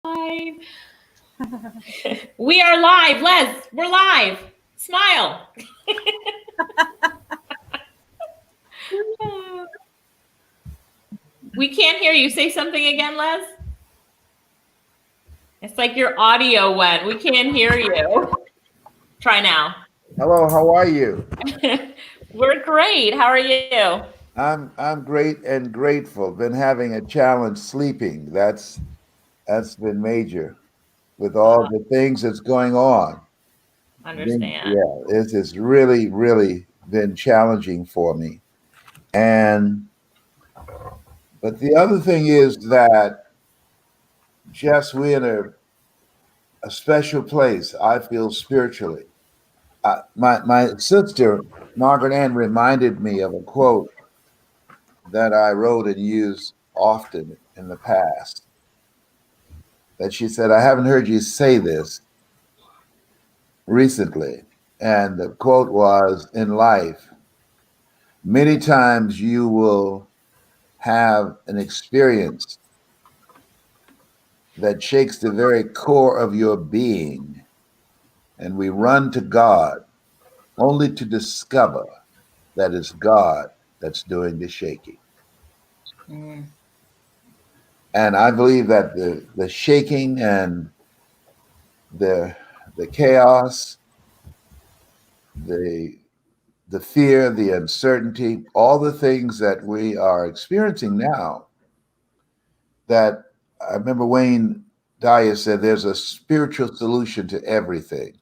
Live. We are live, Les. We're live. Smile. We can't hear you. Say something again, Les. It's like your audio went. We can't hear you. Try now. Hello, how are you? We're great. How are you? I'm great and grateful. Been having a challenge sleeping. That's been major with all the things that's going on. Understand. Yeah, it has really been challenging for me. And but the other thing is that Jess, we're in a special place, I feel spiritually. My sister, Margaret Ann, reminded me of a quote that I wrote and used often in the past. That she said, I haven't heard you say this recently. And the quote was, in life, many times you will have an experience that shakes the very core of your being. And we run to God only to discover that it's God that's doing the shaking. Mm. And I believe that the shaking and the the chaos, the the fear, the uncertainty, all the things that we are experiencing now, that I remember Wayne Dyer said there's a spiritual solution to everything.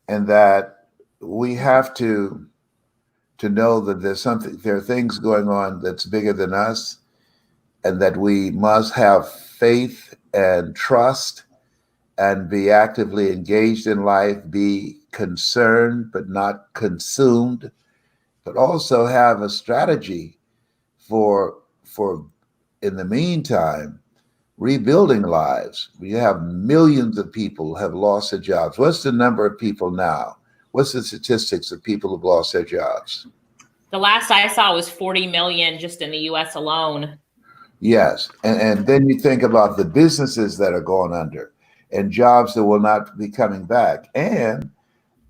And that we have to know that there are things going on that's bigger than us, and that we must have faith and trust and be actively engaged in life, be concerned but not consumed, but also have a strategy for in the meantime rebuilding lives. We have millions of people have lost their jobs. What's the number of people now? What's the statistics of people who've lost their jobs? The last I saw was 40 million just in the US alone. Yes. And then you think about the businesses that are going under and jobs that will not be coming back. And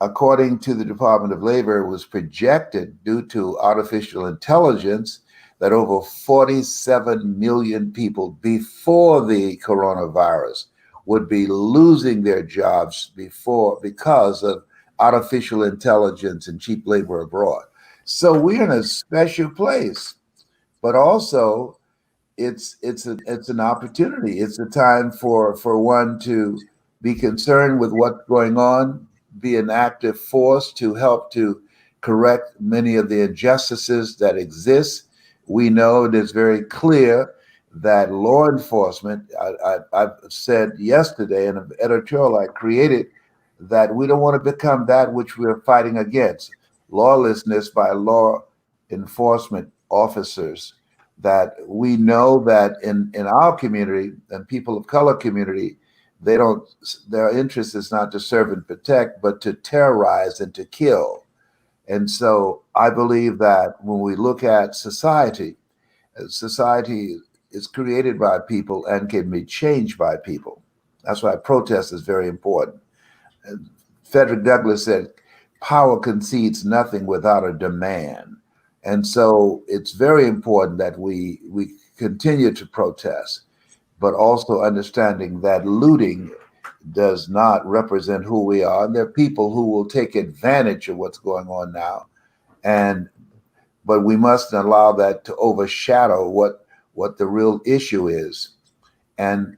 according to the Department of Labor, it was projected due to artificial intelligence that over 47 million people before the coronavirus would be losing their jobs because of artificial intelligence and cheap labor abroad. So we're in a special place, but also it's an opportunity. It's a time for one to be concerned with what's going on, be an active force to help to correct many of the injustices that exist. We know it is very clear that law enforcement, I've said yesterday in an editorial I created, that we don't want to become that which we're fighting against, lawlessness by law enforcement officers. That we know that in our community and people of color community, they don't, their interest is not to serve and protect, but to terrorize and to kill. And so I believe that when we look at society, society is created by people and can be changed by people. That's why protest is very important. And Frederick Douglass said, power concedes nothing without a demand. And so it's very important that we continue to protest, but also understanding that looting does not represent who we are. And there are people who will take advantage of what's going on now. And but we must allow that to overshadow what the real issue is, and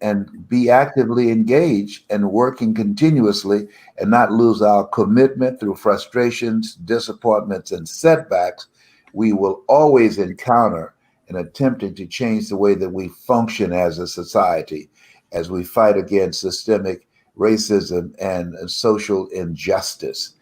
be actively engaged and working continuously, and not lose our commitment through frustrations, disappointments, and setbacks we will always encounter in attempting to change the way that we function as a society, as we fight against systemic racism and social injustice.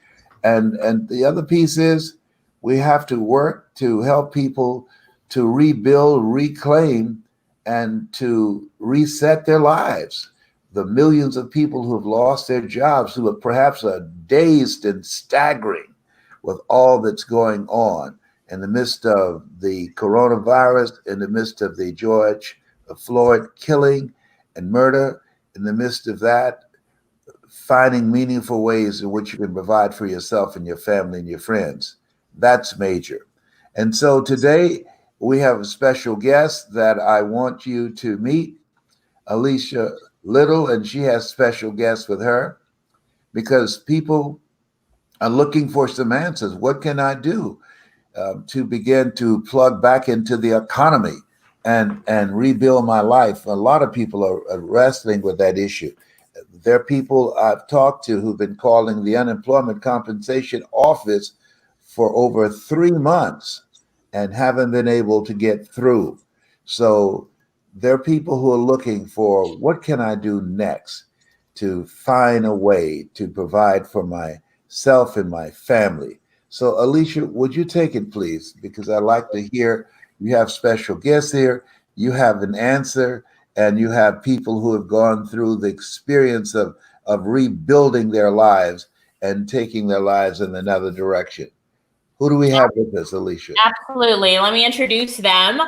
And the other piece is we have to work to help people to rebuild, reclaim, and to reset their lives. The millions of people who have lost their jobs, who are perhaps dazed and staggering with all that's going on in the midst of the coronavirus, in the midst of the George Floyd killing, and murder. In the midst of that, finding meaningful ways in which you can provide for yourself and your family and your friends. That's major. And so today we have a special guest that I want you to meet, Alicia Little, and she has special guests with her because people are looking for some answers. What can I do to begin to plug back into the economy and rebuild my life? A lot of people are wrestling with that issue. There are people I've talked to who've been calling the unemployment compensation office for over 3 months and haven't been able to get through. So there are people who are looking for what can I do next to find a way to provide for myself and my family. So Alicia, would you take it, please? Because I like to hear you have special guests here, you have an answer, and you have people who have gone through the experience of rebuilding their lives and taking their lives in another direction. Who do we have with us, Alicia? Absolutely. Let me introduce them.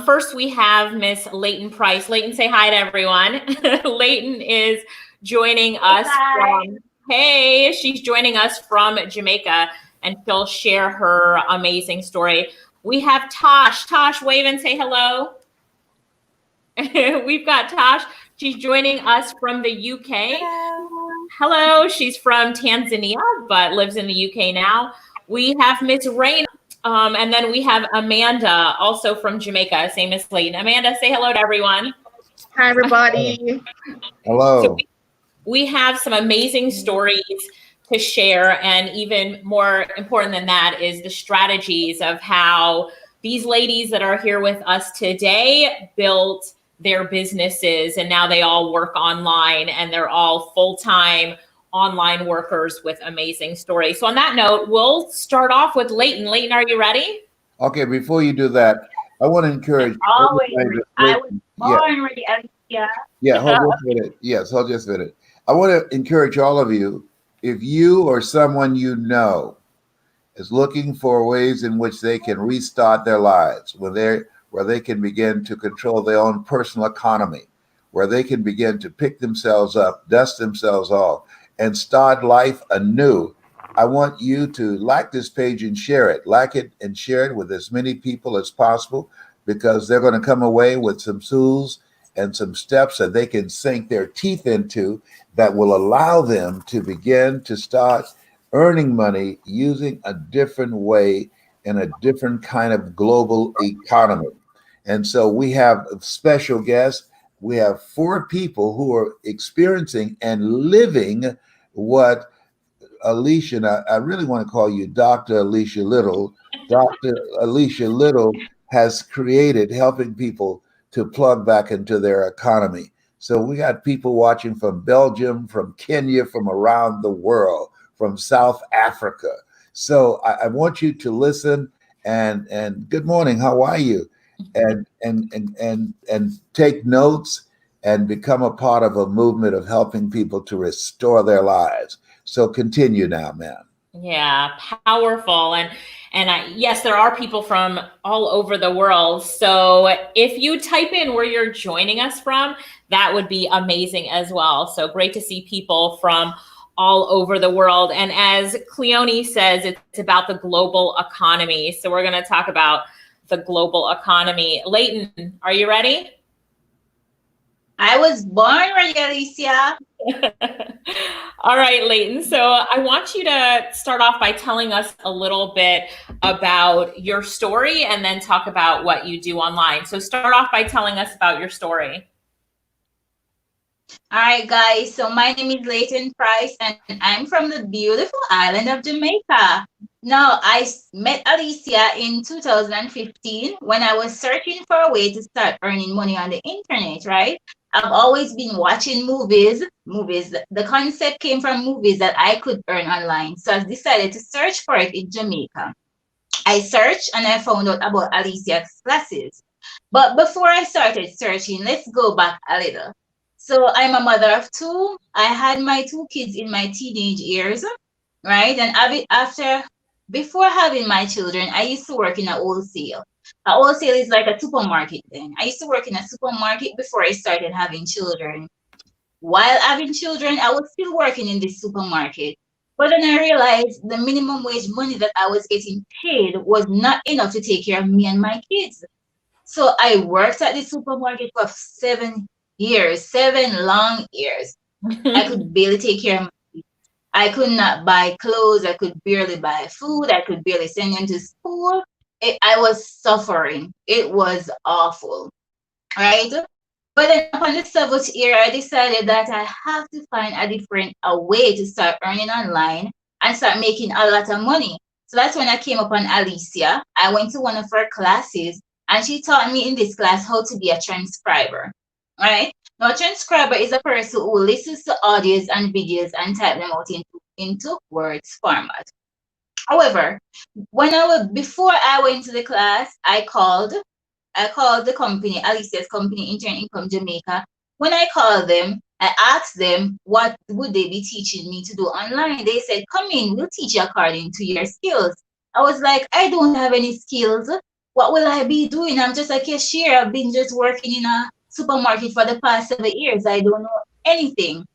First, we have Miss Leighton Price. Leighton, say hi to everyone. Leighton is joining us from, hey, she's joining us from Jamaica, and she'll share her amazing story. We have Tosh. Tosh, wave and say hello. We've got Tosh. She's joining us from the UK. Hello. She's from Tanzania, but lives in the UK now. We have Miss Raina, and then we have Amanda, also from Jamaica, same as Leighton. Amanda, say hello to everyone. Hi, everybody. Hello. So we have some amazing stories to share, and even more important than that is the strategies of how these ladies that are here with us today built their businesses, and now they all work online, and they're all full-time online workers with amazing stories. So on that note, we'll start off with Leighton. Leighton, are you ready? Okay, before you do that, I want to encourage. Always. I was born ready, Alicia. Yeah, hold just a minute. Yes, hold just a minute. I want to encourage all of you, if you or someone you know is looking for ways in which they can restart their lives, where they can begin to control their own personal economy, where they can begin to pick themselves up, dust themselves off, and start life anew, I want you to like this page and share it. Like it and share it with as many people as possible, because they're going to come away with some tools and some steps that they can sink their teeth into that will allow them to begin to start earning money using a different way in a different kind of global economy. And so we have special guests. We have 4 people who are experiencing and living what Alicia, and I really want to call you Dr. Alicia Little. Dr. Alicia Little has created, helping people to plug back into their economy. So we got people watching from Belgium, from Kenya, from around the world, from South Africa. So I want you to listen and good morning. How are you? And take notes and become a part of a movement of helping people to restore their lives. So continue now, ma'am. Yeah, powerful. Yes, there are people from all over the world. So if you type in where you're joining us from, that would be amazing as well. So great to see people from all over the world. And as Cleone says, it's about the global economy. So we're going to talk about the global economy. Leighton, are you ready? I was born ready, Alicia. All right, Leighton. So I want you to start off by telling us a little bit about your story and then talk about what you do online. So start off by telling us about your story. All right, guys. So my name is Leighton Price, and I'm from the beautiful island of Jamaica. Now, I met Alicia in 2015 when I was searching for a way to start earning money on the internet, right? I've always been watching movies. The concept came from movies that I could earn online. So I decided to search for it in Jamaica. I searched and I found out about Alicia's classes. But before I started searching, let's go back a little. So I'm a mother of 2. I had my 2 kids in my teenage years, right? And before having my children, I used to work in a wholesale. A wholesale is like a supermarket then. I used to work in a supermarket before I started having children. While having children, I was still working in this supermarket. But then I realized the minimum wage money that I was getting paid was not enough to take care of me and my kids. So I worked at the supermarket for 7 years, 7 long years. I could barely take care of my kids. I could not buy clothes. I could barely buy food. I could barely send them to school. I was suffering. It was awful, right? But then upon the seventh year, I decided that I have to find a way to start earning online and start making a lot of money. So that's when I came upon Alicia. I went to one of her classes and she taught me in this class how to be a transcriber. Right? Now, a transcriber is a person who listens to audios and videos and type them out into words format. However, before I went to the class, I called the company, Alicia's company, Intern Income Jamaica. When I called them, I asked them what would they be teaching me to do online. They said, come in, we'll teach you according to your skills. I was like, I don't have any skills. What will I be doing? I'm just a cashier. I've been just working in a supermarket for the past 7 years. I don't know anything.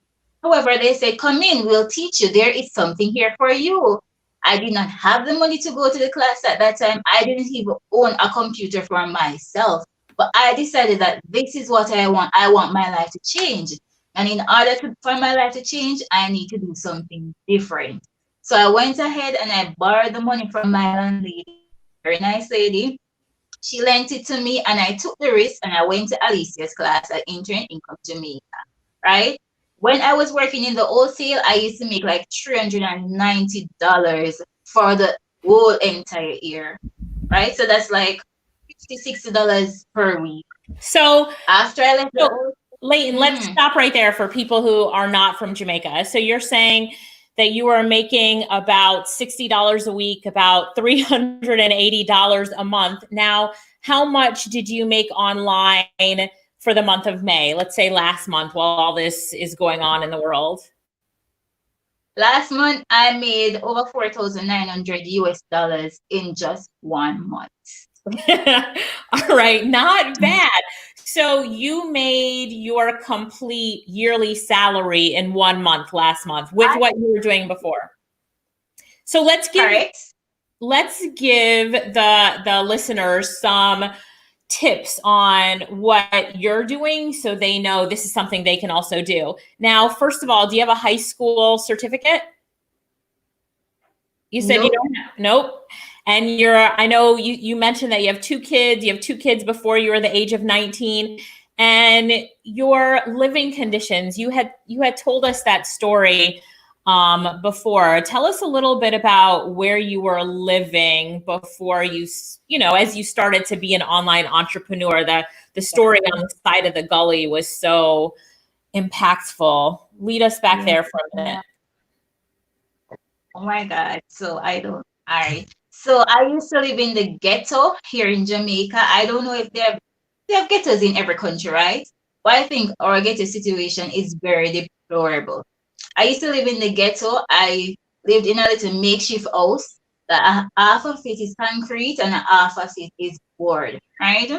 However, they said, come in, we'll teach you. There is something here for you. I did not have the money to go to the class at that time. I didn't even own a computer for myself. But I decided that this is what I want. I want my life to change. And in order for my life to change, I need to do something different. So I went ahead and I borrowed the money from my landlady, very nice lady. She lent it to me and I took the risk and I went to Alicia's class at Intern Income Jamaica, right? When I was working in the wholesale, I used to make like $390 for the whole entire year, right? So that's like $50, $60 per week. So after I left Leighton, let's stop right there for people who are not from Jamaica. So you're saying that you are making about $60 a week, about $380 a month. Now, how much did you make online for the month of May? Let's say last month while all this is going on in the world. Last month, I made over $4,900 in just 1 month. All right, not bad. So you made your complete yearly salary in 1 month last month with what you were doing before. So let's give the listeners some tips on what you're doing so they know this is something they can also do. Now, first of all, do you have a high school certificate? You said you don't have, nope. And I know you mentioned that you have 2 kids. You have 2 kids before you were the age of 19. And your living conditions, you had told us that story before. Tell us a little bit about where you were living before as you started to be an online entrepreneur. The story on the side of the gully was so impactful. Lead us back there for a minute. Oh my God. So I used to live in the ghetto here in Jamaica. I don't know if they have ghettos in every country, right? But I think our ghetto situation is very deplorable. I used to live in the ghetto. I lived in a little makeshift house. Half of it is concrete and half of it is board, right?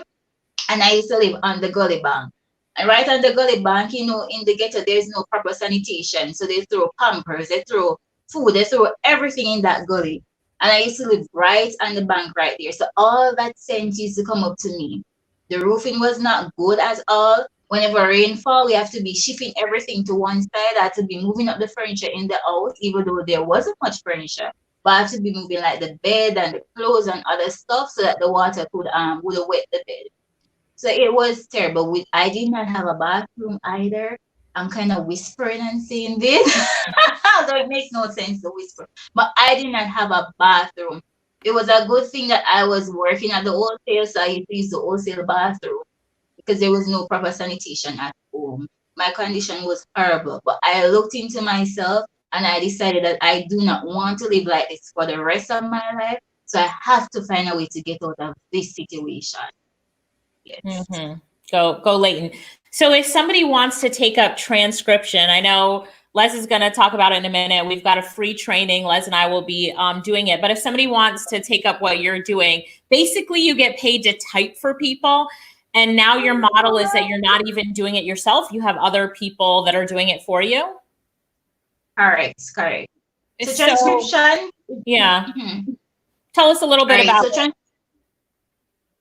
And I used to live on the gully bank. And right on the gully bank, in the ghetto, there's no proper sanitation. So they throw pampers, they throw food, they throw everything in that gully. And I used to live right on the bank right there. So all that scent used to come up to me. The roofing was not good at all. Whenever rainfall, we have to be shifting everything to one side. I had to be moving up the furniture in the house, even though there wasn't much furniture. But I have to be moving like the bed and the clothes and other stuff so that the water would wet the bed. So it was terrible. I did not have a bathroom either. I'm kind of whispering and saying this. So it makes no sense to whisper. But I did not have a bathroom. It was a good thing that I was working at the wholesale, so I used to use the wholesale bathroom because there was no proper sanitation at home. My condition was horrible. But I looked into myself and I decided that I do not want to live like this for the rest of my life. So I have to find a way to get out of this situation. Yes. Mm-hmm. Go Leighton. So if somebody wants to take up transcription, I know Les is going to talk about it in a minute. We've got a free training. Les and I will be doing it. But if somebody wants to take up what you're doing, basically you get paid to type for people. And now your model is that you're not even doing it yourself. You have other people that are doing it for you. Correct. So transcription. Yeah. Tell us a little bit about it.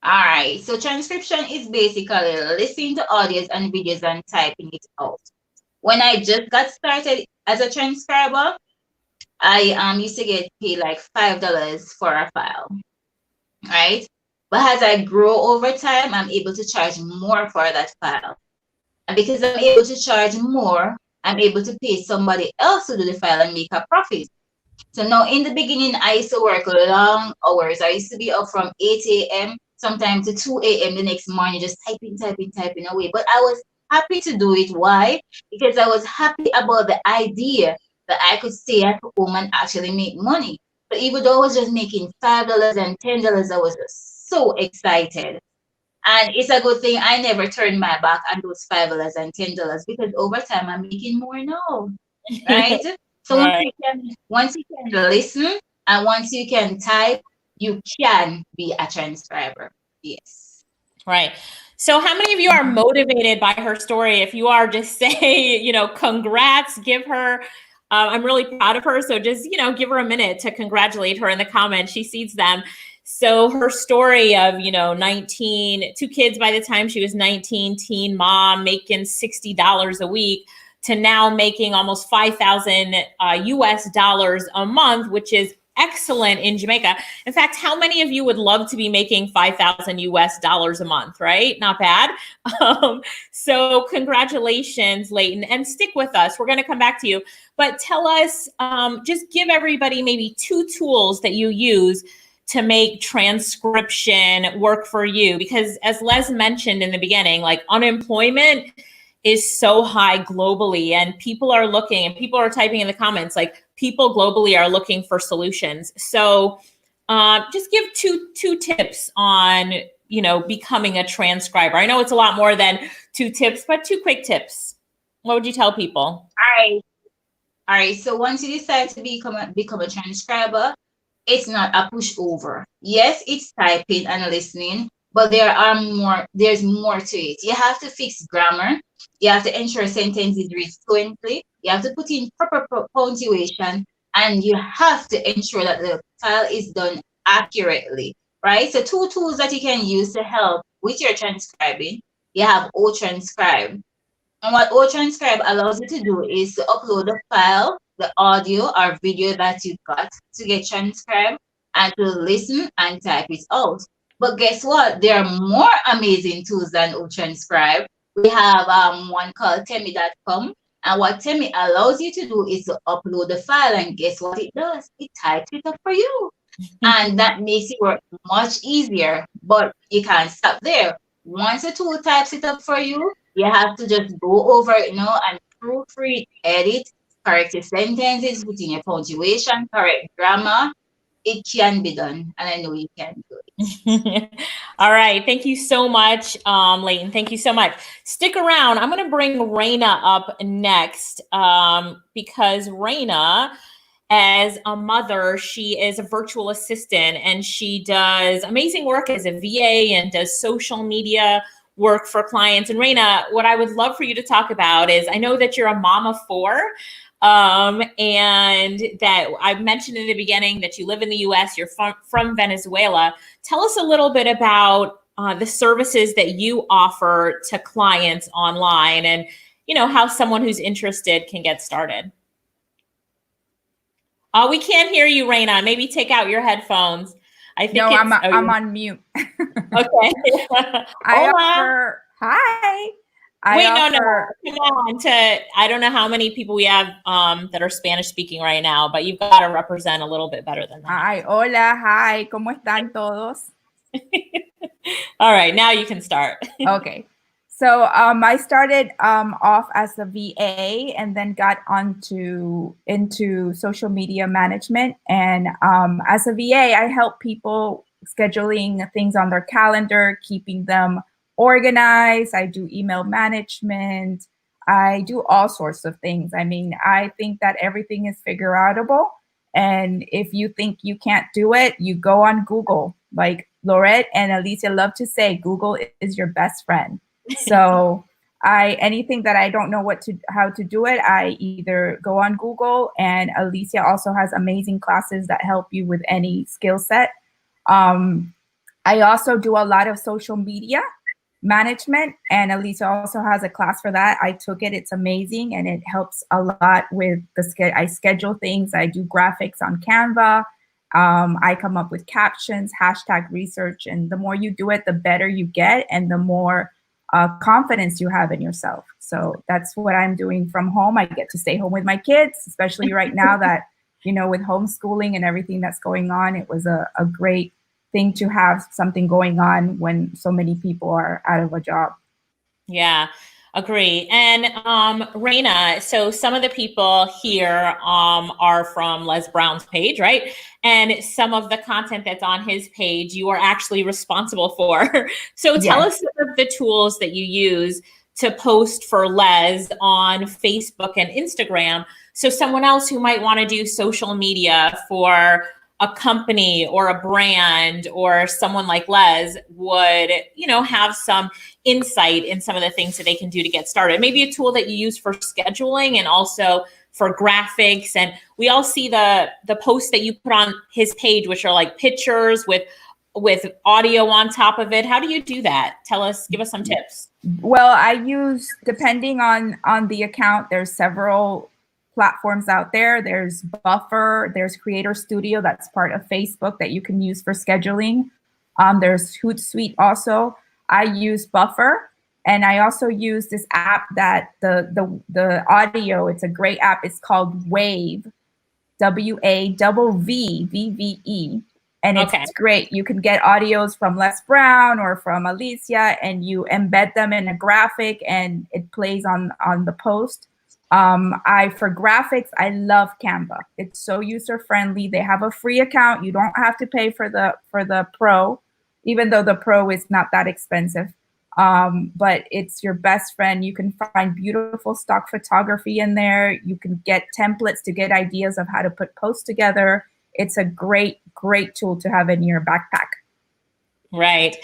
All right. So transcription is basically listening to audios and videos and typing it out. When I just got started as a transcriber, I used to get paid like $5 for a file, right? But as I grow over time, I'm able to charge more for that file. And because I'm able to charge more, I'm able to pay somebody else to do the file and make a profit. So now in the beginning, I used to work long hours. I used to be up from 8 a.m. sometimes to 2 a.m. the next morning, just typing away. But I was happy to do it. Why? Because I was happy about the idea that I could stay at home and actually make money. So even though I was just making $5 and $10, I was just so excited. And it's a good thing I never turned my back on those $5 and $10 because over time I'm making more now, right? So Right. once you can listen and once you can type, you can be a transcriber. Yes. Right. So how many of you are motivated by her story? If you are, just say, congrats, give her, I'm really proud of her. So just, give her a minute to congratulate her in the comments. She sees them. So her story of, 19, 2 kids by the time she was 19, teen mom, making $60 a week to now making almost 5,000 US dollars a month, which is excellent in Jamaica. In fact, how many of you would love to be making 5,000 US dollars a month, right? Not bad. So congratulations, Leighton, and stick with us. We're going to come back to you, but tell us, just give everybody maybe 2 tools that you use to make transcription work for you. Because as Les mentioned in the beginning, like unemployment is so high globally and people are looking and people are typing in the comments, like people globally are looking for solutions. So just give two tips on, becoming a transcriber. I know it's a lot more than 2 tips, but 2 quick tips. What would you tell people? All right. So once you decide to become a transcriber, it's not a pushover. Yes, it's typing and listening, but there's more to it. You have to fix grammar. You have to ensure sentences read fluently. You have to put in proper punctuation, and you have to ensure that the file is done accurately, right? So 2 tools that you can use to help with your transcribing. You have O-Transcribe. And what O-Transcribe allows you to do is to upload the file, the audio or video that you got to get transcribed and to listen and type it out. But guess what? There are more amazing tools than O-Transcribe. We have one called Temi.com. And what Temi allows you to do is to upload the file, and guess what it does? It types it up for you. And that makes it work much easier, but you can't stop there. Once the tool types it up for you, you have to just go over it, and proofread, edit, correct your sentences, put in your punctuation, correct grammar. It can be done, and I know you can do it. All right. Thank you so much, Leighton. Thank you so much. Stick around. I'm going to bring Raina up next because Raina, as a mother, she is a virtual assistant and she does amazing work as a VA and does social media work for clients. And Raina, what I would love for you to talk about is, I know that you're a mom of 4. And that I mentioned in the beginning that you live in the US, you're from Venezuela. Tell us a little bit about the services that you offer to clients online and, how someone who's interested can get started. We can't hear you, Raina. Maybe take out your headphones. I think I'm on mute. Okay. Hi. Come on. I don't know how many people we have that are Spanish speaking right now, but you've got to represent a little bit better than that. Hi, ¿cómo están todos? All right, now you can start. Okay. So I started off as a VA and then got into social media management. And as a VA, I help people scheduling things on their calendar, keeping them organized. I do email management, I do all sorts of things. I mean, I think that everything is figure outable. And if you think you can't do it, you go on Google. Like Laurette and Alicia love to say, Google is your best friend. So anything that I don't know how to do it, I either go on Google, and Alicia also has amazing classes that help you with any skill set. I also do a lot of social media management, and Alicia also has a class for that. I took it. It's amazing, and it helps a lot with I schedule things. I do graphics on Canva. I come up with captions, hashtag research, and the more you do it, the better you get, and the more confidence you have in yourself. So that's what I'm doing from home. I get to stay home with my kids, especially right now that, with homeschooling and everything that's going on. It was a great thing to have something going on when so many people are out of a job. Yeah, agree. And Raina, so some of the people here are from Les Brown's page, right? And some of the content that's on his page, you are actually responsible for. So tell us some of the tools that you use to post for Les on Facebook and Instagram. So someone else who might want to do social media for a company or a brand or someone like Les would, have some insight in some of the things that they can do to get started. Maybe a tool that you use for scheduling and also for graphics. And we all see the posts that you put on his page, which are like pictures with audio on top of it. How do you do that? Give us some tips. Well, I use, depending on the account, there's several platforms out there. There's Buffer, there's Creator Studio, that's part of Facebook that you can use for scheduling. There's Hootsuite also. I use Buffer, and I also use this app that the audio, it's a great app. It's called Wave, WAVVVE. And it's great. You can get audios from Les Brown or from Alicia, and you embed them in a graphic, and it plays on the post. For graphics, I love Canva. It's so user friendly. They have a free account. You don't have to pay for the pro, even though the pro is not that expensive. But it's your best friend. You can find beautiful stock photography in there. You can get templates to get ideas of how to put posts together. It's a great, great tool to have in your backpack. Right.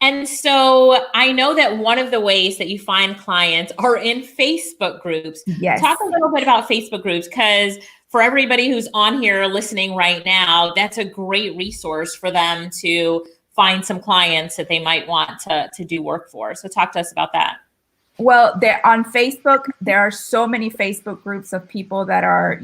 And so I know that one of the ways that you find clients are in Facebook groups. Yes. Talk a little bit about Facebook groups, because for everybody who's on here listening right now, that's a great resource for them to find some clients that they might want to do work for. So talk to us about that. Well, on Facebook, there are so many Facebook groups of people that are,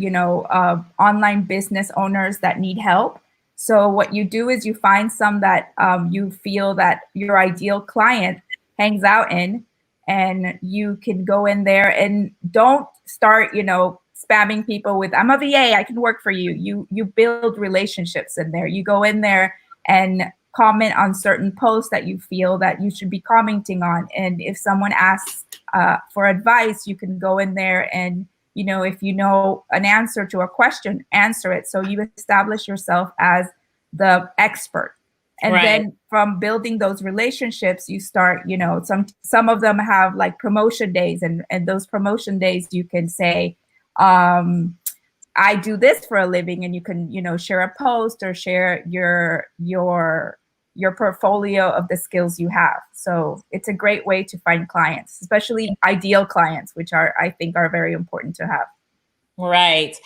online business owners that need help. So what you do is you find some that you feel that your ideal client hangs out in, and you can go in there and don't start, spamming people with, I'm a VA, I can work for you. You build relationships in there. You go in there and comment on certain posts that you feel that you should be commenting on. And if someone asks for advice, you can go in there and, if you know an answer to a question, answer it. So you establish yourself as the expert. And then from building those relationships, you start, some of them have like promotion days, and those promotion days you can say, I do this for a living, and you can, share a post or share your portfolio of the skills you have. So it's a great way to find clients, especially ideal clients, which I think are very important to have. Right.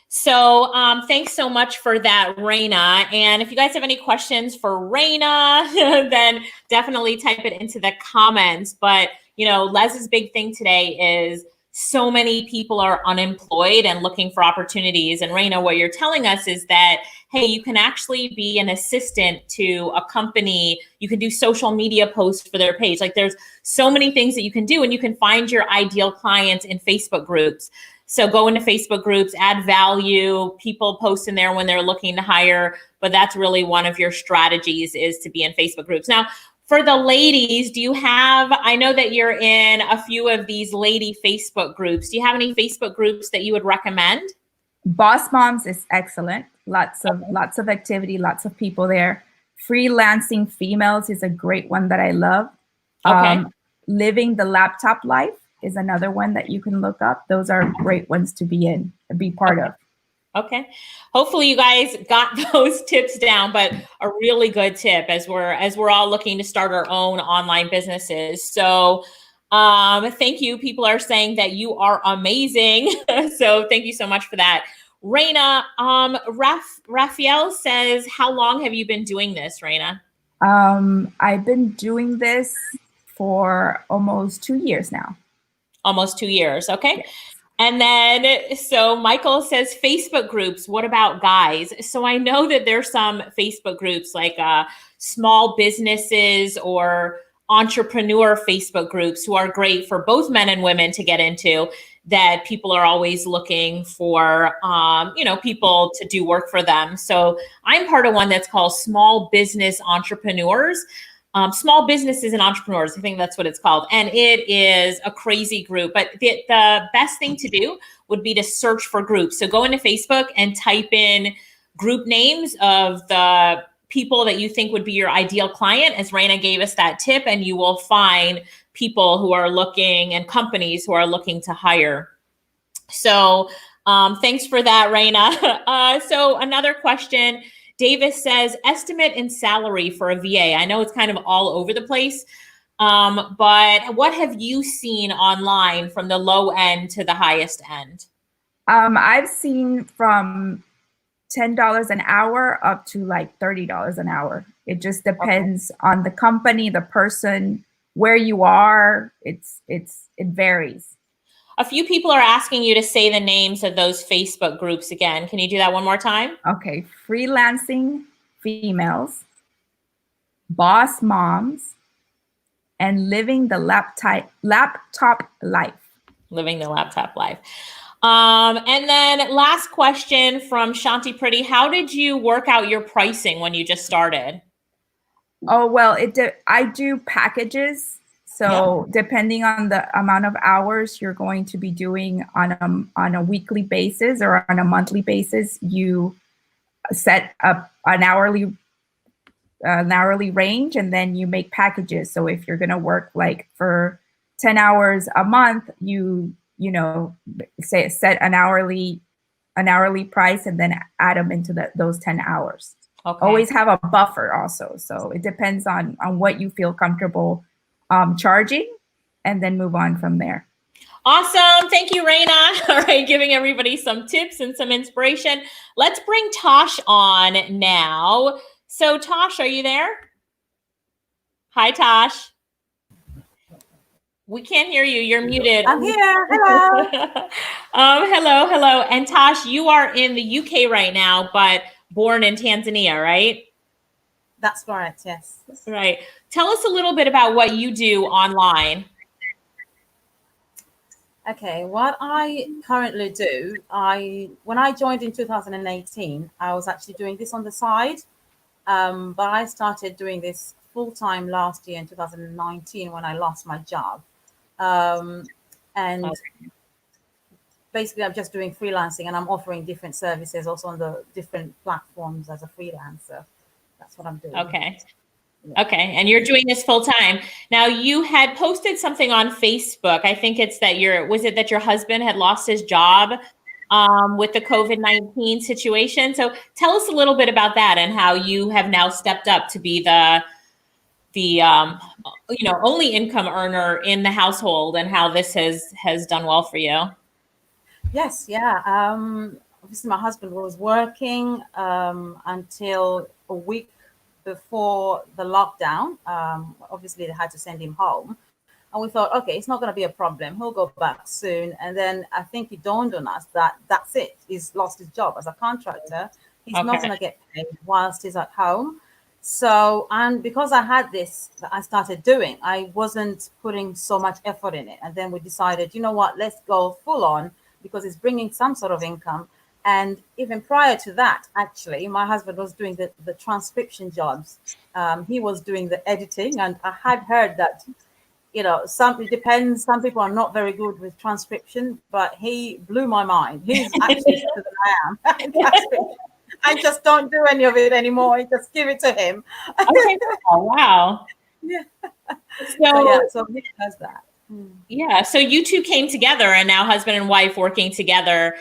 So thanks so much for that, Raina. And if you guys have any questions for Raina, then definitely type it into the comments. But, Les's big thing today is so many people are unemployed and looking for opportunities. And Raina, what you're telling us is that, hey, you can actually be an assistant to a company. You can do social media posts for their page. Like, there's so many things that you can do, and you can find your ideal clients in Facebook groups. So go into Facebook groups, add value. People post in there when they're looking to hire, but that's really one of your strategies, is to be in Facebook groups. Now, for the ladies, I know that you're in a few of these lady Facebook groups. Do you have any Facebook groups that you would recommend? Boss Moms is excellent. Lots of activity, lots of people there. Freelancing Females is a great one that I love. Okay. Living the Laptop Life. is another one that you can look up. Those are great ones to be part of. Okay. Hopefully you guys got those tips down, but a really good tip as we're all looking to start our own online businesses. So thank you. People are saying that you are amazing. So thank you so much for that. Raina, Raphael says, how long have you been doing this, Raina? I've been doing this for almost 2 years now. Almost 2 years. Okay. Yes. And then, so Michael says Facebook groups. What about guys? So I know that there's some Facebook groups like small businesses or entrepreneur Facebook groups who are great for both men and women to get into, that people are always looking for, people to do work for them. So I'm part of one that's called Small Business Entrepreneurs. Small businesses and entrepreneurs, I think that's what it's called. And it is a crazy group, but the best thing to do would be to search for groups. So go into Facebook and type in group names of the people that you think would be your ideal client, as Raina gave us that tip, and you will find people who are looking and companies who are looking to hire. So thanks for that, Raina. So another question, Davis says, estimate and salary for a VA. I know it's kind of all over the place, but what have you seen online from the low end to the highest end? I've seen from $10 an hour up to like $30 an hour. It just depends on the company, the person, where you are. It varies. A few people are asking you to say the names of those Facebook groups again. Can you do that one more time? Okay. Freelancing Females, Boss Moms, and Living the Laptop Life. Living the Laptop Life. And then last question from Shanti Pretty. How did you work out your pricing when you just started? Oh, well, I do packages. So depending on the amount of hours you're going to be doing on a weekly basis or on a monthly basis, you set up an hourly range, and then you make packages. So if you're going to work like for 10 hours a month, you set an hourly price and then add them into those 10 hours. Okay. Always have a buffer also. So it depends on what you feel comfortable charging, and then move on from there. Awesome. Thank you, Raina. All right, giving everybody some tips and some inspiration. Let's bring Tosh on now. So Tosh, are you there? Hi, Tosh. We can't hear you. You're muted. I'm here. Hello. Hello. And Tosh, you are in the UK right now, but born in Tanzania, right? That's correct, yes. Right. Tell us a little bit about what you do online. Okay, what I currently do, when I joined in 2018, I was actually doing this on the side, but I started doing this full-time last year in 2019 when I lost my job. And basically I'm just doing freelancing, and I'm offering different services also on the different platforms as a freelancer. That's what I'm doing. Okay. Okay. And you're doing this full time. Now, you had posted something on Facebook. I think it's that was it that your husband had lost his job with the COVID-19 situation? So tell us a little bit about that and how you have now stepped up to be the only income earner in the household, and how this has done well for you. Yes. Yeah. Obviously my husband was working until a week before the lockdown. Obviously they had to send him home, and we thought, okay, it's not going to be a problem, he'll go back soon. And then I think it dawned on us that that's it, he's lost his job as a contractor. He's not going to get paid whilst he's at home. So, and because I had this that I started doing, I wasn't putting so much effort in it. And then we decided, you know what, let's go full on, because it's bringing some sort of income. And even prior to that, actually, my husband was doing the transcription jobs. He was doing the editing, and I had heard that, it depends. Some people are not very good with transcription, but he blew my mind. He's actually better than I am. I just don't do any of it anymore. I just give it to him. Okay. Oh, wow. Yeah. So so he does that. Yeah. So you two came together, and now husband and wife working together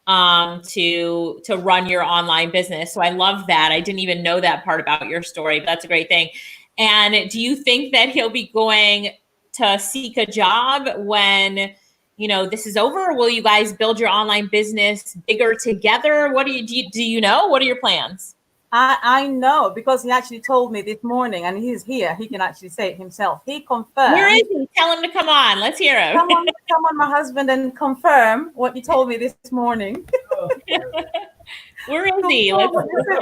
to run your online business. So I love that. I didn't even know that part about your story, but that's a great thing. And do you think that he'll be going to seek a job when, this is over? Or will you guys build your online business bigger together? What do you know? What are your plans? I know, because he actually told me this morning, and he's here. He can actually say it himself. He confirmed. Where is he? Tell him to come on. Let's hear him. Come on, my husband, and confirm what he told me this morning. Where is he?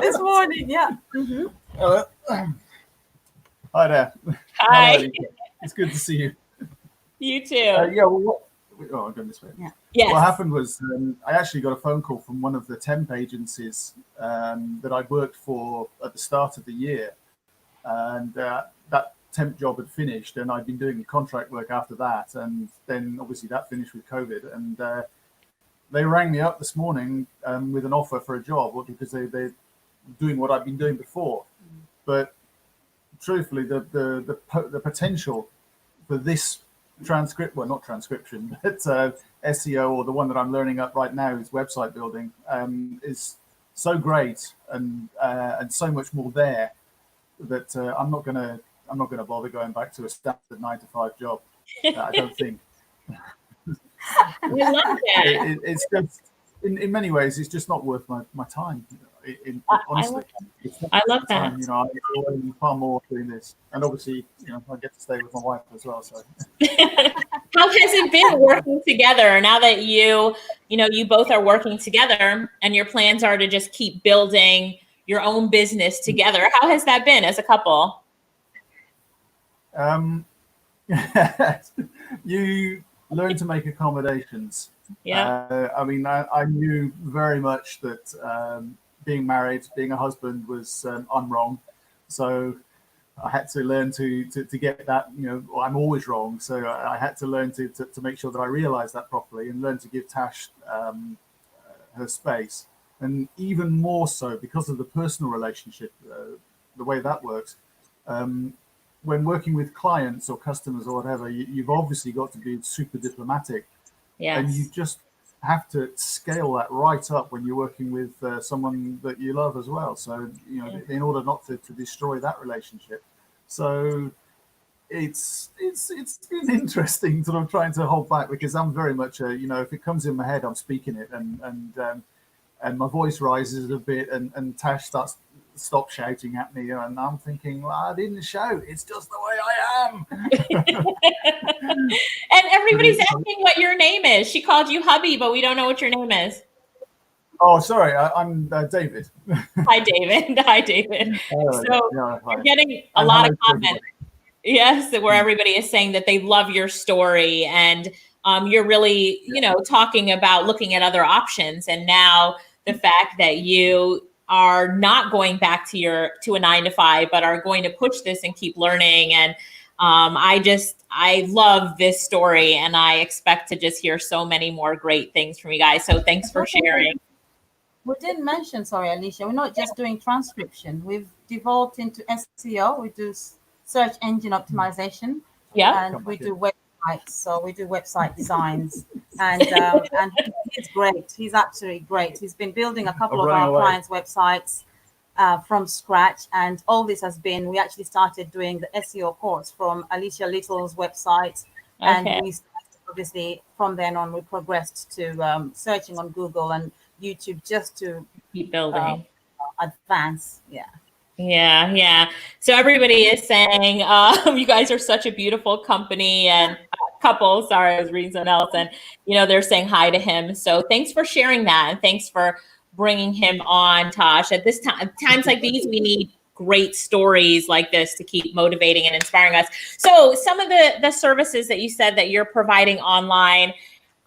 This morning, yeah. Mm-hmm. Hello. Hi there. Hi. It's good to see you. You too. Yeah. Well, I'm going this way. Yeah. Yes. What happened was I actually got a phone call from one of the temp agencies that I'd worked for at the start of the year, and that temp job had finished, and I'd been doing contract work after that, and then obviously that finished with COVID, and they rang me up this morning with an offer for a job because they're doing what I've been doing before, but truthfully, the potential for this not transcription, but SEO, or the one that I'm learning up right now is website building, is so great and so much more there that I'm not gonna bother going back to a standard 9-to-5 job. I don't think. We love that. It's just in many ways it's just not worth my time. Honestly, I love that. time, I enjoy far more doing this, and obviously, I get to stay with my wife as well. So, how has it been working together now that you both are working together, and your plans are to just keep building your own business together? How has that been as a couple? You learn to make accommodations. Yeah. I knew very much that being married, being a husband was I'm wrong, so I had to learn to get that. I'm always wrong, so I had to learn to make sure that I realized that properly, and learn to give Tash her space, and even more so because of the personal relationship, the way that works. When working with clients or customers or whatever, you've obviously got to be super diplomatic. Yes. And you just have to scale that right up when you're working with someone that you love as well. So, in order not to destroy that relationship. So it's been interesting sort of trying to hold back, because I'm very much if it comes in my head, I'm speaking it, and my voice rises a bit, and Tash stops shouting at me, and I'm thinking, well, I didn't shout, it's just the way I am. And everybody's asking what your name is. She called you hubby, but we don't know what your name is. Oh, sorry, I'm David. Hi, David. Hi, David. So I'm getting a lot of comments. Yes, where everybody is saying that they love your story, and you're really, talking about looking at other options. And now the fact that you are not going back to a 9-to-5, but are going to push this and keep learning. And I love this story, and I expect to just hear so many more great things from you guys. So thanks for sharing. We didn't mention, sorry, Alicia, we're not just doing transcription. We've devolved into SEO. We do search engine optimization. Yeah. And we do websites. So we do website designs. And he's great. He's absolutely great. He's been building a couple of our clients' websites from scratch. And all this has been, we actually started doing the SEO course from Alicia Little's website. Okay. And we started, obviously, from then on, we progressed to searching on Google and YouTube just to keep building, advance. Yeah. So everybody is saying you guys are such a beautiful company and couple. Sorry, I was reading something else, and they're saying hi to him. So thanks for sharing that, and thanks for bringing him on, Tosh. At this time, times like these, we need great stories like this to keep motivating and inspiring us. So some of the services that you said that you're providing online.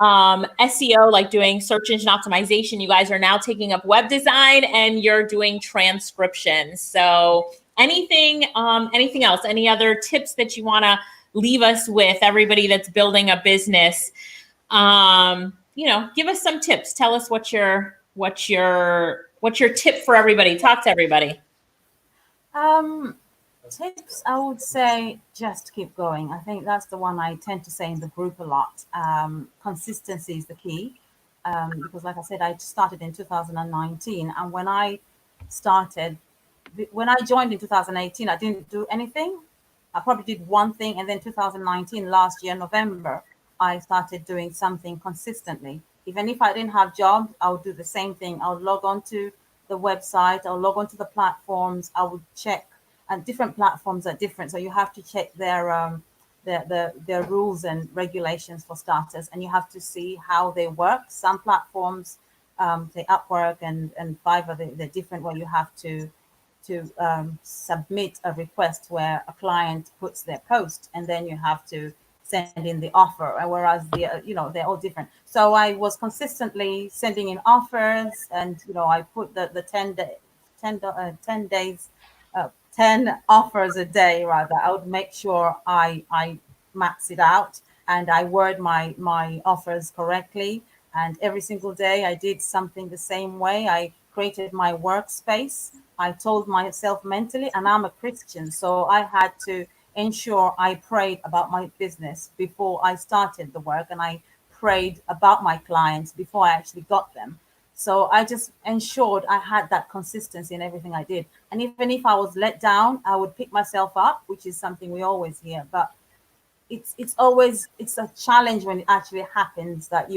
SEO, like doing search engine optimization. You guys are now taking up web design, and you're doing transcription. So anything else? Any other tips that you want to leave us with, everybody that's building a business? Give us some tips. Tell us what's your tip for everybody. Talk to everybody. Tips, I would say just keep going. I think that's the one I tend to say in the group a lot. Consistency is the key. Because like I said, I started in 2019, and when I joined in 2018, I didn't do anything. I probably did one thing, and then 2019, last year, November, I started doing something consistently. Even if I didn't have jobs, I would do the same thing. I would log on to the website, I'll log on to the platforms, I would check, and different platforms are different. So you have to check their rules and regulations for starters, and you have to see how they work. Some platforms, say Upwork and Fiverr, they're different, where you have to submit a request where a client puts their post, and then you have to send in the offer. Whereas they're all different. So I was consistently sending in offers, and I put the 10 days, 10 offers a day rather. I would make sure I max it out, and I word my offers correctly. And every single day I did something the same way. I created my workspace. I told myself mentally, and I'm a Christian, so I had to ensure I prayed about my business before I started the work, and I prayed about my clients before I actually got them. So I just ensured I had that consistency in everything I did. And even if I was let down, I would pick myself up, which is something we always hear. But it's always a challenge when it actually happens that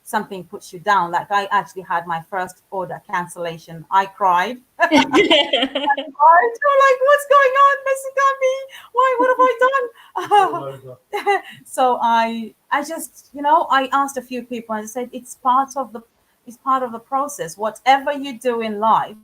something puts you down. Like I actually had my first order cancellation. I cried. I cried. Like, what's going on, Mr. Gumby? Why? What have I done? So I just, I asked a few people, and I said it's part of the process. Whatever you do in life,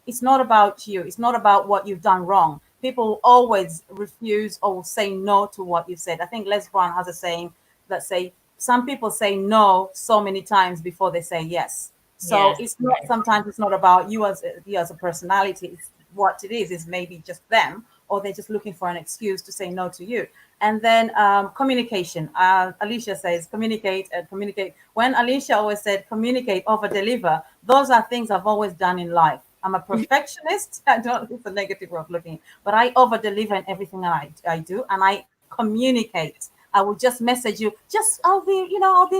it's not about you. It's not about what you've done wrong. People always refuse or say no to what you said. I think Les Brown has a saying that say some people say no so many times before they say yes. So Yes. it's not, sometimes it's not about you as a personality. It's what it is maybe just them, or they're just looking for an excuse to say no to you. And then communication. Alicia says communicate and communicate. When Alicia always said communicate over deliver, those are things I've always done in life. I'm a perfectionist. I don't, it's a negative way of looking, but I over deliver in everything I do, and I communicate. I will just message you, I'll be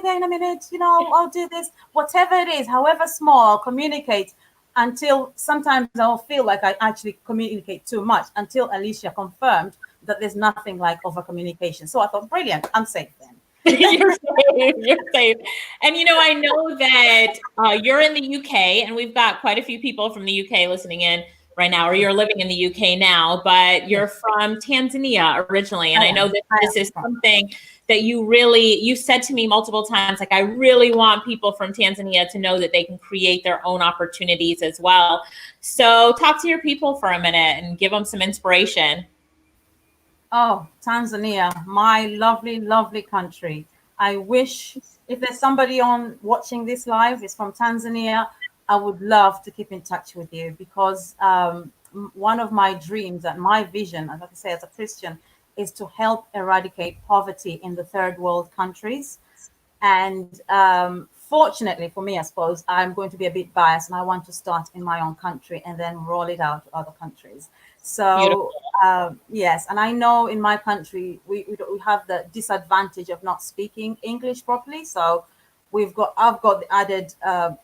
there in a minute, I'll do this, whatever it is, however small, I'll communicate until sometimes I'll feel like I actually communicate too much, until Alicia confirmed that there's nothing like over communication. So I thought, brilliant, I'm safe then. You're safe. You're safe. And I know that you're in the UK, and we've got quite a few people from the UK listening in right now, or you're living in the UK now, but you're from Tanzania originally. And I know that this is something that you said to me multiple times, like, I really want people from Tanzania to know that they can create their own opportunities as well. So talk to your people for a minute and give them some inspiration. Oh, Tanzania, my lovely, lovely country. I wish if there's somebody watching this live is from Tanzania, I would love to keep in touch with you, because one of my dreams and my vision, as I say, as a Christian, is to help eradicate poverty in the third world countries. And fortunately for me, I suppose, I'm going to be a bit biased, and I want to start in my own country and then roll it out to other countries. So yes, and I know in my country we have the disadvantage of not speaking English properly. So I've got the added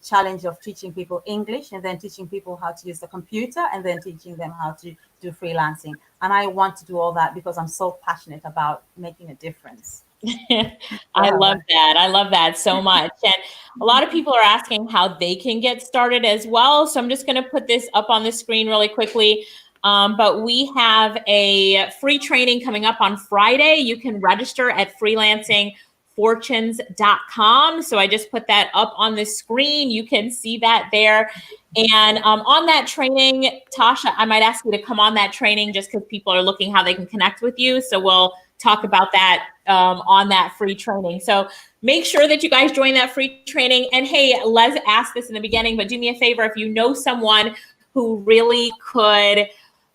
challenge of teaching people English, and then teaching people how to use the computer, and then teaching them how to do freelancing. And I want to do all that because I'm so passionate about making a difference. I love that. I love that so much. And a lot of people are asking how they can get started as well. So I'm just going to put this up on the screen really quickly. But we have a free training coming up on Friday. You can register at freelancingfortunes.com. So I just put that up on the screen. You can see that there. And on that training, Tasha, I might ask you to come on that training just because people are looking how they can connect with you. So we'll talk about that on that free training. So make sure that you guys join that free training. And hey, Les asked this in the beginning, but do me a favor, if you know someone who really could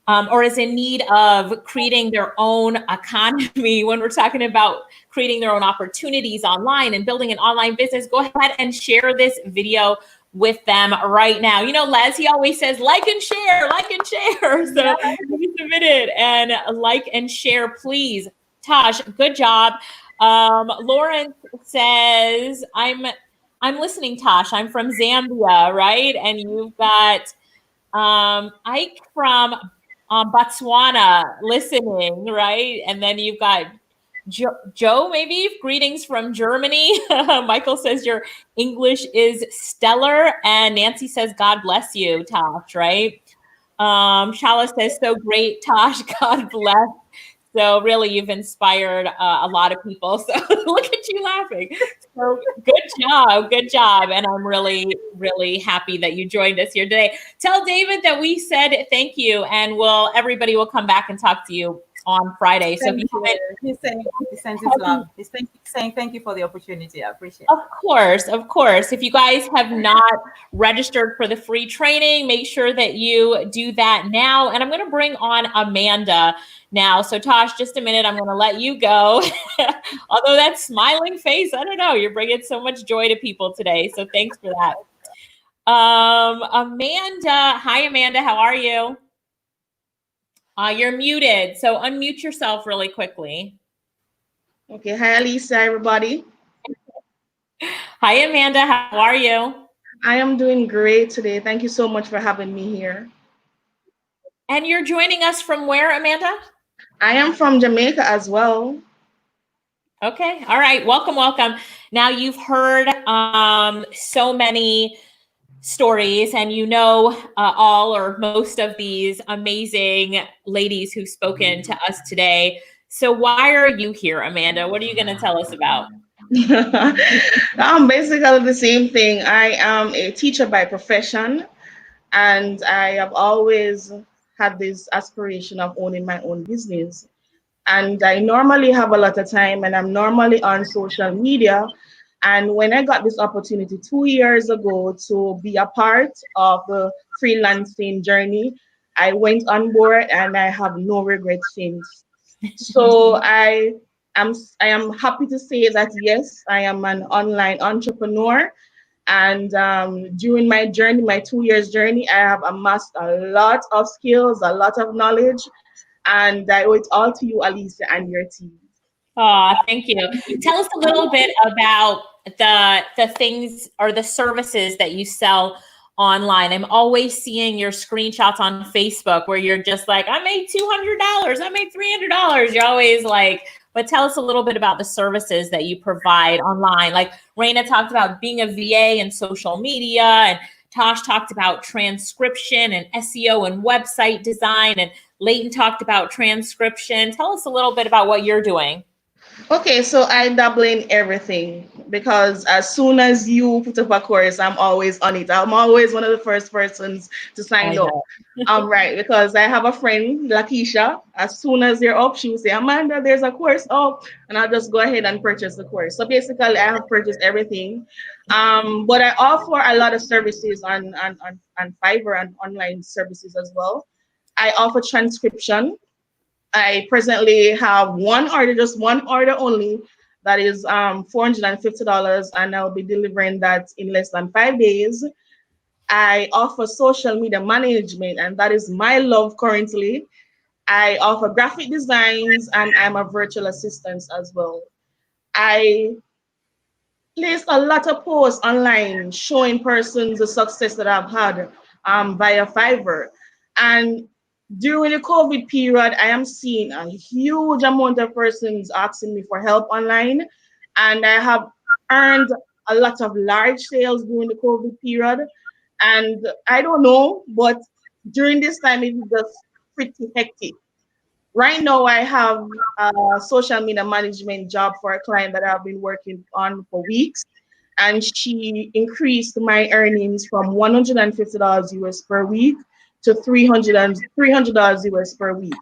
or is in need of creating their own economy, when we're talking about creating their own opportunities online and building an online business, go ahead and share this video with them right now. You know, Les, he always says, like and share, like and share. So you submit it and like and share, please. Tosh, good job. Lauren says, I'm listening, Tosh. I'm from Zambia, right? And you've got Ike from Botswana listening, right? And then you've got Joe, maybe greetings from Germany. Michael says your English is stellar, and Nancy says God bless you, Tosh. Right? Shala says so great, Tosh. God bless. So really, you've inspired a lot of people. So look at you laughing. So good job. And I'm really, really happy that you joined us here today. Tell David that we said thank you, and everybody will come back and talk to you on Friday. So if you haven't, he sends his love. He's saying thank you for the opportunity. I appreciate it. Of course. If you guys have not registered for the free training, make sure that you do that now. And I'm going to bring on Amanda now. So Tosh, just a minute, I'm going to let you go. Although that smiling face, I don't know, you're bringing so much joy to people today. So thanks for that. Amanda, hi Amanda, how are you? You're muted, so unmute yourself really quickly. Okay, hi Alicia, everybody. Hi Amanda, how are you? I am doing great today. Thank you so much for having me here. And you're joining us from where, Amanda? I am from Jamaica as well. Okay, all right, welcome. Now you've heard so many stories, and you know all or most of these amazing ladies who've spoken to us today. So why are you here, Amanda? What are you going to tell us about? Basically the same thing. I am a teacher by profession, and I have always had this aspiration of owning my own business. And I normally have a lot of time, and I'm normally on social media. And when I got this opportunity 2 years ago to be a part of the freelancing journey, I went on board, and I have no regrets since. So I am happy to say that yes, I am an online entrepreneur. And during my journey, my 2 years journey, I have amassed a lot of skills, a lot of knowledge, and I owe it all to you, Alicia, and your team. Oh, thank you. Tell us a little bit about the things or the services that you sell online. I'm always seeing your screenshots on Facebook where you're just like, I made $200, I made $300. You're always like, but tell us a little bit about the services that you provide online. Like Raina talked about being a VA and social media, and Tosh talked about transcription and SEO and website design, and Leighton talked about transcription. Tell us a little bit about what you're doing. Okay, so I dabble in everything because as soon as you put up a course, I'm always on it. I'm always one of the first persons to sign up. Right, because I have a friend, Lakeisha. As soon as they're up, she will say, Amanda, there's a course up, and I'll just go ahead and purchase the course. So basically, I have purchased everything. But I offer a lot of services on Fiverr and online services as well. I offer transcription. I presently have one order, just one order only, that is $450, and I'll be delivering that in less than 5 days. I offer social media management, and that is my love currently. I offer graphic designs, and I'm a virtual assistant as well. I place a lot of posts online showing persons the success that I've had via Fiverr. And during the COVID period, I am seeing a huge amount of persons asking me for help online. And I have earned a lot of large sales during the COVID period. And I don't know, but during this time, it was just pretty hectic. Right now, I have a social media management job for a client that I've been working on for weeks. And she increased my earnings from $150 US per week to $300 US per week.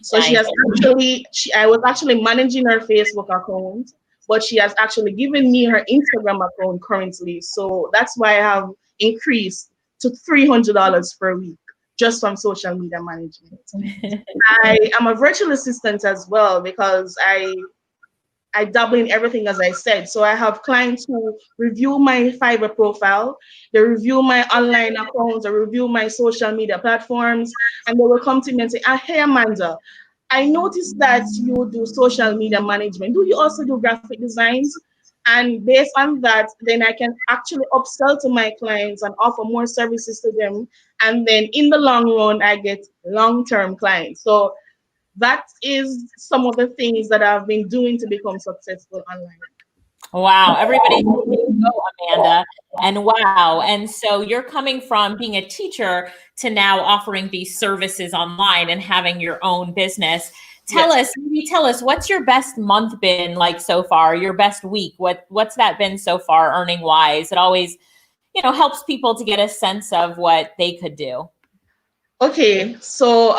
So she has actually, I was actually managing her Facebook account, but she has actually given me her Instagram account currently. So that's why I have increased to $300 per week just from social media management. I am a virtual assistant as well because I I dabble in everything, as I said. So I have clients who review my Fiverr profile, they review my online accounts, they review my social media platforms, and they will come to me and say, hey, Amanda, I noticed that you do social media management. Do you also do graphic designs? And based on that, then I can actually upsell to my clients and offer more services to them. And then in the long run, I get long-term clients. So that is some of the things that I've been doing to become successful online. Wow, everybody go, Amanda. And wow. And so you're coming from being a teacher to now offering these services online and having your own business. Tell us, what's your best month been like so far? Your best week? What's that been so far, earning wise? It always, helps people to get a sense of what they could do. Okay, so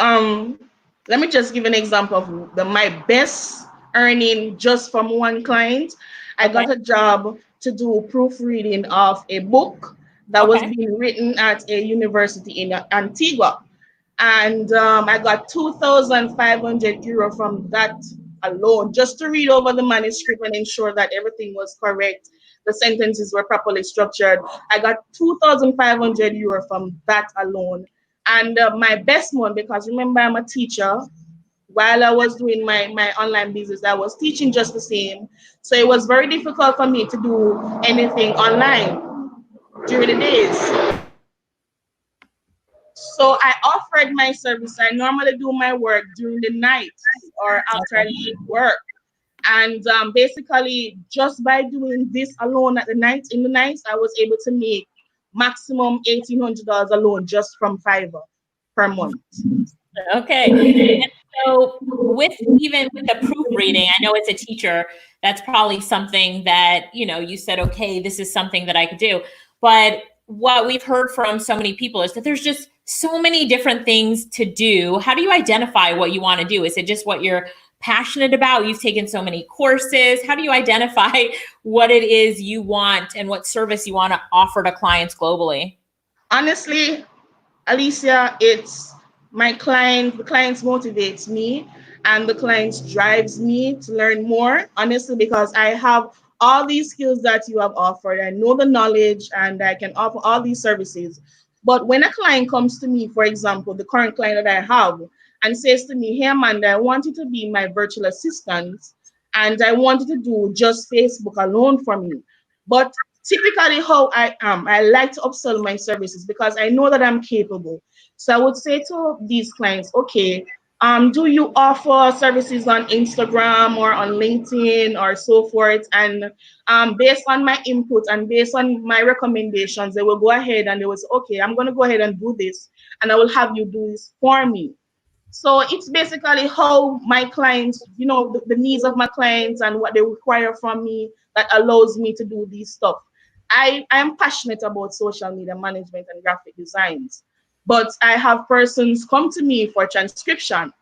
let me just give an example of my best earning just from one client. I got a job to do proofreading of a book that was being written at a university in Antigua. And I got 2,500 euro from that alone, just to read over the manuscript and ensure that everything was correct. The sentences were properly structured. I got 2,500 euro from that alone. And my best one, because remember, I'm a teacher. While I was doing my online business, I was teaching just the same. So it was very difficult for me to do anything online during the days. So I offered my service. I normally do my work during the night or after I leave work. And basically, just by doing this alone in the night, I was able to make maximum $1,800 alone just from Fiverr per month. Okay. And so with the proofreading, I know as a teacher, that's probably something that, you said, okay, this is something that I could do. But what we've heard from so many people is that there's just so many different things to do. How do you identify what you want to do? Is it just what you're passionate about? You've taken so many courses. How do you identify what it is you want and what service you want to offer to clients globally? Honestly, Alicia, it's the clients motivates me, and the clients drives me to learn more, honestly, because I have all these skills that you have offered. I know the knowledge and I can offer all these services. But when a client comes to me, for example, the current client that I have, and says to me, hey, Amanda, I want you to be my virtual assistant, and I want you to do just Facebook alone for me. But typically how I am, I like to upsell my services because I know that I'm capable. So I would say to these clients, okay, do you offer services on Instagram or on LinkedIn or so forth? And based on my input and based on my recommendations, they will go ahead and they will say, okay, I'm going to go ahead and do this, and I will have you do this for me. So it's basically how my clients, the needs of my clients and what they require from me that allows me to do these stuff. I am passionate about social media management and graphic designs, but I have persons come to me for transcription.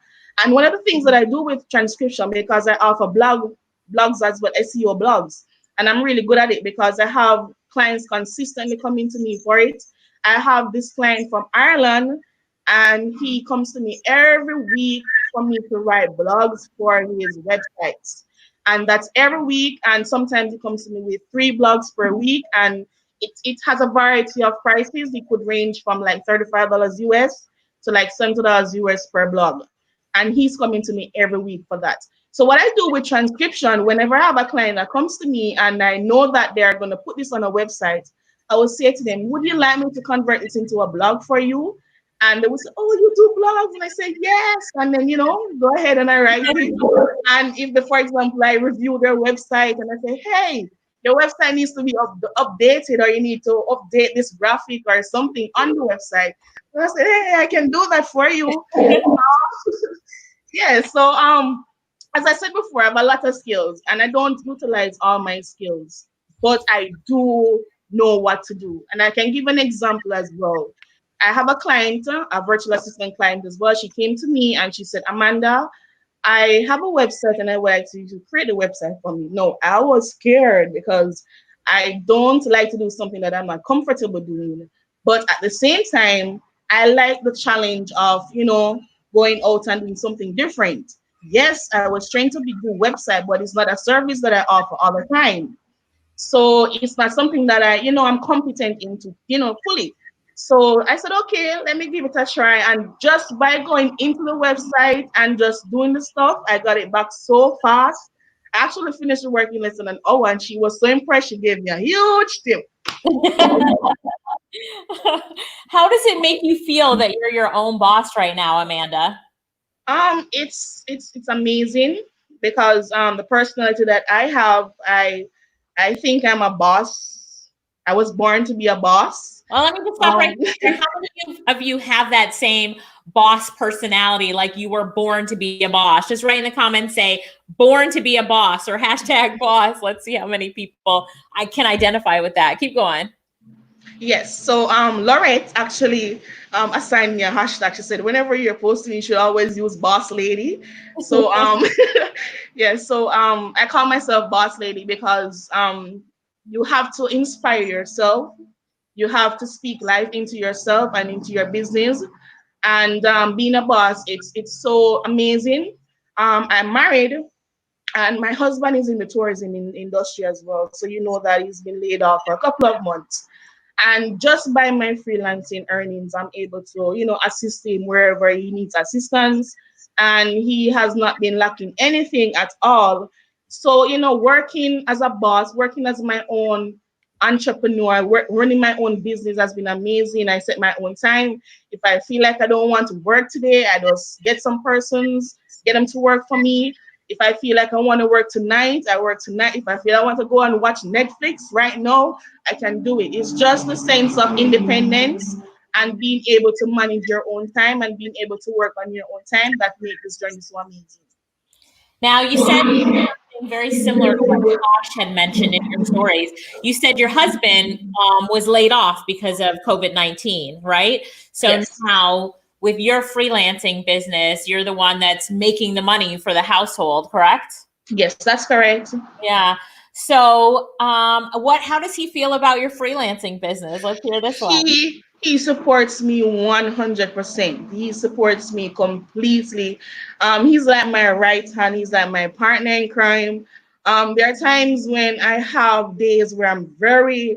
And one of the things that I do with transcription, because I offer blogs as well, SEO blogs, and I'm really good at it because I have clients consistently coming to me for it. I have this client from Ireland, and he comes to me every week for me to write blogs for his websites. And that's every week. And sometimes he comes to me with 3 blogs per week. And it has a variety of prices. It could range from like $35 US to like $70 US per blog. And he's coming to me every week for that. So what I do with transcription, whenever I have a client that comes to me and I know that they're going to put this on a website, I will say to them, would you like me to convert this into a blog for you? And they would say, oh, you do blogs? And I say, yes. And then, go ahead and I write it. And if, for example, I review their website and I say, hey, your website needs to be updated, or you need to update this graphic or something on the website. And I say, hey, I can do that for you. Yeah, so as I said before, I have a lot of skills and I don't utilize all my skills, but I do know what to do. And I can give an example as well. I have a client, a virtual assistant client as well. She came to me and she said, Amanda, I have a website and I would like you to create a website for me. No, I was scared because I don't like to do something that I'm not comfortable doing. But at the same time, I like the challenge of, going out and doing something different. yes, I was trained to do website, but it's not a service that I offer all the time. So it's not something that I'm competent into, fully. So I said, okay, let me give it a try. And just by going into the website and just doing the stuff, I got it back so fast. I actually finished the work in less than an hour, and she was so impressed. She gave me a huge tip. How does it make you feel that you're your own boss right now, Amanda? It's amazing because the personality that I have, I think I'm a boss. I was born to be a boss. Well, let me just stop right there. How many of you have that same boss personality, like you were born to be a boss? Just write in the comments, say born to be a boss or hashtag boss. Let's see how many people I can identify with that. Keep going. Yes. So Lorette actually assigned me a hashtag. She said, whenever you're posting, you should always use boss lady. So yeah, so I call myself boss lady because you have to inspire yourself. You have to speak life into yourself and into your business. And being a boss, it's so amazing. I'm married, and my husband is in the tourism industry as well. So you know that he's been laid off for a couple of months. And just by my freelancing earnings, I'm able to, assist him wherever he needs assistance. And he has not been lacking anything at all. So, working as a boss, working as my own entrepreneur, running my own business has been amazing. I set my own time. If I feel like I don't want to work today, I just get some persons, get them to work for me. If I feel like I want to work tonight, I work tonight. If I feel I want to go and watch Netflix right now, I can do it. It's just the sense of independence and being able to manage your own time and being able to work on your own time that makes this journey so amazing. Now, you said something very similar to what Tosh had mentioned in your stories. You said your husband was laid off because of COVID-19, right? So Yes. Now with your freelancing business, you're the one that's making the money for the household, correct? Yes, that's correct. Yeah. So how does he feel about your freelancing business? Let's hear this one. He supports me 100%. He supports me completely. He's like my right hand. He's like my partner in crime. There are times when I have days where I'm very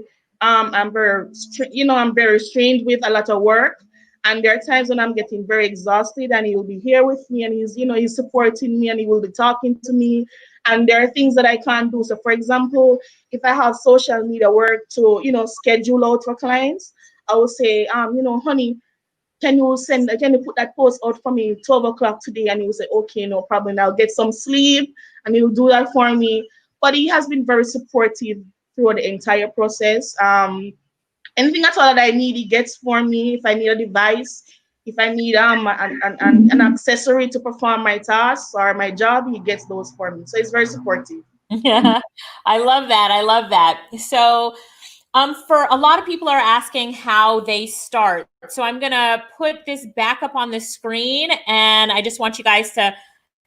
strained with a lot of work. And there are times when I'm getting very exhausted, and he will be here with me, and he's supporting me, and he will be talking to me. And there are things that I can't do. So for example, if I have social media work to, schedule out for clients, I will say, honey, can you put that post out for me 12 o'clock today? And he will say, okay, no problem. I'll get some sleep, and he'll do that for me. But he has been very supportive throughout the entire process. Anything at all that I need, he gets for me. If I need a device, if I need an accessory to perform my tasks or my job, he gets those for me. So he's very supportive. Yeah, I love that. I love that. So for a lot of people are asking how they start. So I'm going to put this back up on the screen, and I just want you guys to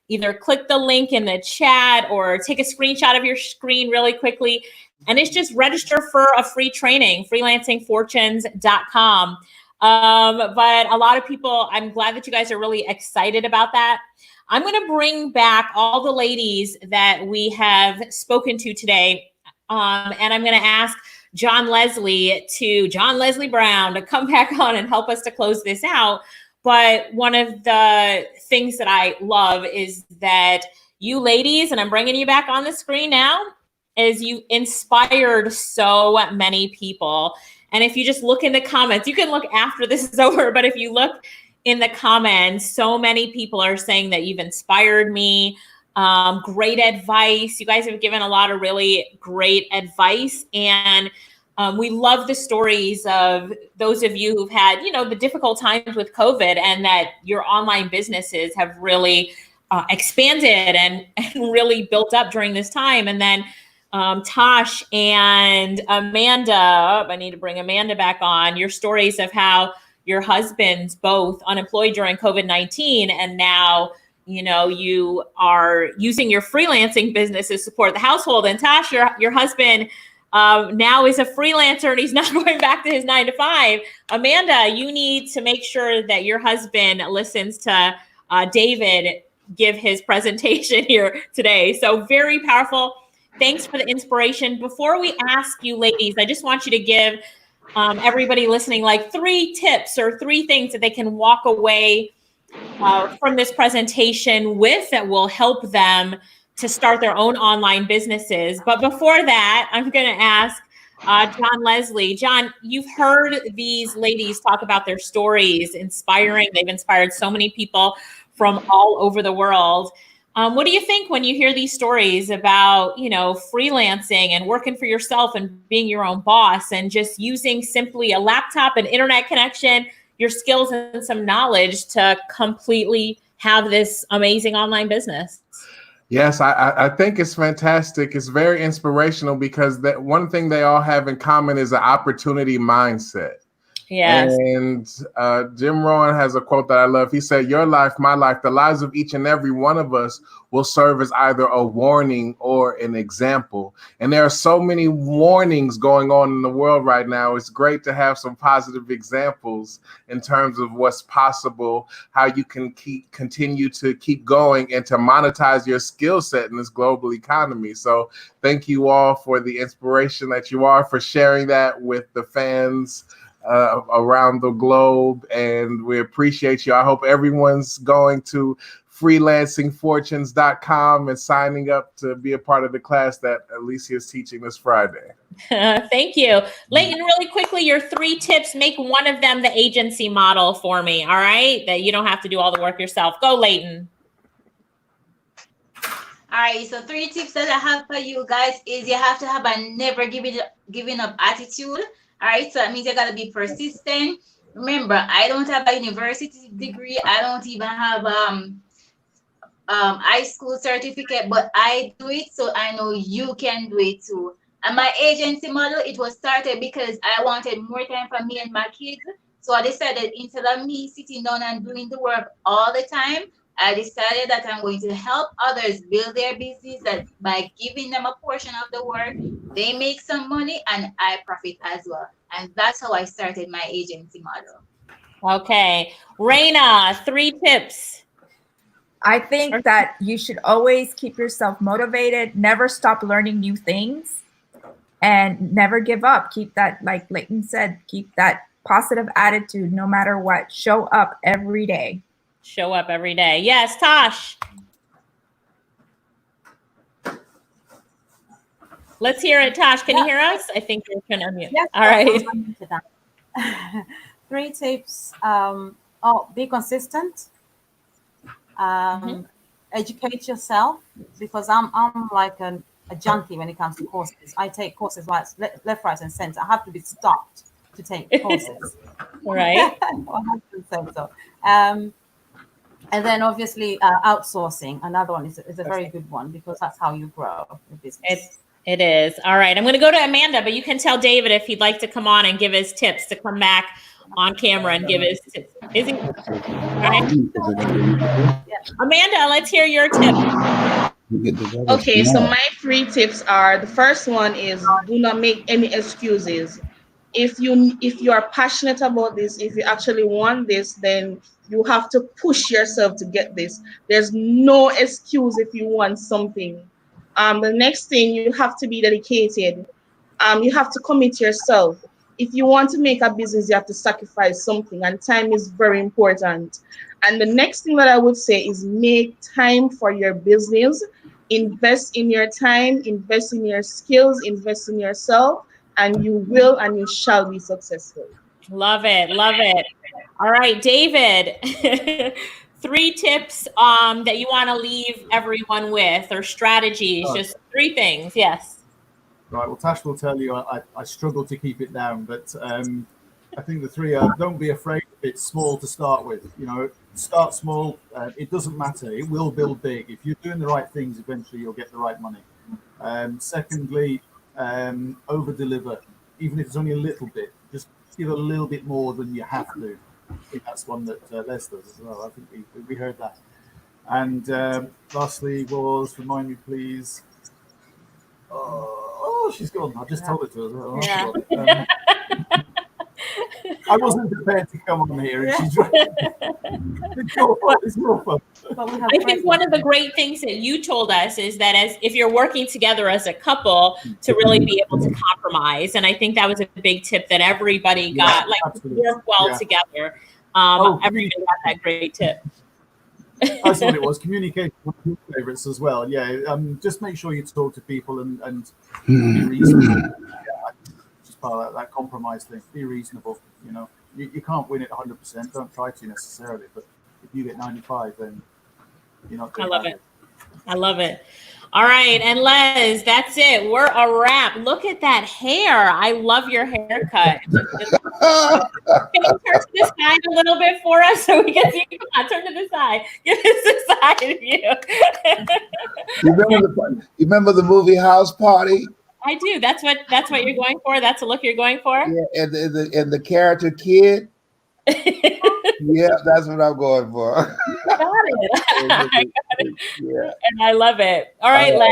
either click the link in the chat or take a screenshot of your screen really quickly. And it's just register for a free training, freelancingfortunes.com. But a lot of people, I'm glad that you guys are really excited about that. I'm going to bring back all the ladies that we have spoken to today. And I'm going to ask John Leslie Brown to come back on and help us to close this out. But one of the things that I love is that you ladies, and I'm bringing you back on the screen now, is you inspired so many people. And if you just look in the comments, you can look after this is over, but if you look in the comments, so many people are saying that you've inspired me. Great advice. You guys have given a lot of really great advice. And we love the stories of those of you who've had, the difficult times with COVID, and that your online businesses have really expanded and really built up during this time. And then Tosh and Amanda, I need to bring Amanda back on, your stories of how your husbands both unemployed during COVID-19, and now, you are using your freelancing business to support the household. And Tosh, your husband now is a freelancer, and he's not going back to his 9 to 5. Amanda, you need to make sure that your husband listens to David give his presentation here today. So very powerful. Thanks for the inspiration. Before we ask you ladies, I just want you to give everybody listening like 3 tips or 3 things that they can walk away from this presentation with that will help them to start their own online businesses. But before that, I'm going to ask John Leslie. John, you've heard these ladies talk about their stories, inspiring. They've inspired so many people from all over the world. What do you think when you hear these stories about, freelancing and working for yourself and being your own boss and just using simply a laptop and internet connection, your skills and some knowledge to completely have this amazing online business? Yes, I think it's fantastic. It's very inspirational because that one thing they all have in common is an opportunity mindset. Yes. And Jim Rohn has a quote that I love. He said, "Your life, my life, the lives of each and every one of us will serve as either a warning or an example." And there are so many warnings going on in the world right now. It's great to have some positive examples in terms of what's possible, how you can continue to keep going and to monetize your skill set in this global economy. So thank you all for the inspiration that you are, for sharing that with the fans around the globe, and we appreciate you. I hope everyone's going to freelancingfortunes.com and signing up to be a part of the class that Alicia is teaching this Friday. Thank you. Leighton, really quickly, your 3 tips, make one of them the agency model for me, all right? That you don't have to do all the work yourself. Go, Leighton. All right, so 3 tips that I have for you guys is you have to have a never giving up attitude. All right, so that means you got to be persistent. Remember, I don't have a university degree. I don't even have high school certificate, but I do it, so I know you can do it too. And my agency model, it was started because I wanted more time for me and my kids. So I decided instead of me sitting down and doing the work all the time, I decided that I'm going to help others build their business, that by giving them a portion of the work, they make some money and I profit as well. And that's how I started my agency model. Okay. Raina, 3 tips. I think that you should always keep yourself motivated, never stop learning new things, and never give up. Keep that, like Leighton said, keep that positive attitude no matter what. Show up every day. Show up every day. Yes, Tosh. Let's hear it, Tosh. Can you hear us? I think you're going to unmute. Yes. All right. 3 tips. Be consistent. Educate yourself, because I'm like a junkie when it comes to courses. I take courses left, right, and center. I have to be stopped to take courses. Right. 100% so. And then obviously outsourcing. Another one is a very good one, because that's how you grow your business. It is. All right. I'm going to go to Amanda, but you can tell David if he'd like to come on and give his tips, to come back on camera and give his tips. Is he? All right. Amanda, let's hear your tip. Okay, so my 3 tips are, the first one is, do not make any excuses. If you are passionate about this, if you actually want this, then you have to push yourself to get this. There's no excuse if you want something. The next thing, you have to be dedicated. You have to commit yourself. If you want to make a business, you have to sacrifice something, and time is very important. And the next thing that I would say is, make time for your business. Invest in your time, invest in your skills, invest in yourself, and you will and you shall be successful. Love it. Love it. All right, David, 3 tips that you want to leave everyone with, or strategies, just 3 things. Yes. Right. Well, Tash will tell you I struggle to keep it down, but I think the 3 are: don't be afraid if it's small to start with. Start small. It doesn't matter. It will build big. If you're doing the right things, eventually you'll get the right money. Secondly, over deliver, even if it's only a little bit. Just give a little bit more than you have to. I think that's one that Les does as well. I think we heard that. And lastly was, remind me please. Oh, she's gone. I just told her to as well. Yeah. I wasn't prepared to come on here. And she's right. It's your fault. It's your fault. I think one of the great things that you told us is that if you're working together as a couple, to really be able to compromise. And I think that was a big tip that everybody got, like absolutely. work well together. Everybody got that great tip. That's what it was. Communication was your favorites as well. Yeah. Just make sure you talk to people and be reasonable. Just part of that compromise thing. Be reasonable. You know, you can't win it 100%. Don't try to necessarily. But if you get 95, then you're not. I love it. I love it. All right, and Les, that's it. We're a wrap. Look at that hair. I love your haircut. Can you turn to the side a little bit for us so we can see? Come on, turn to the side. Give us the side view. You remember the movie House Party? I do. That's what you're going for. That's the look you're going for. Yeah, and the character Kid. Yeah, that's what I'm going for. Got it. I got it. Yeah. And I love it. All right, Len.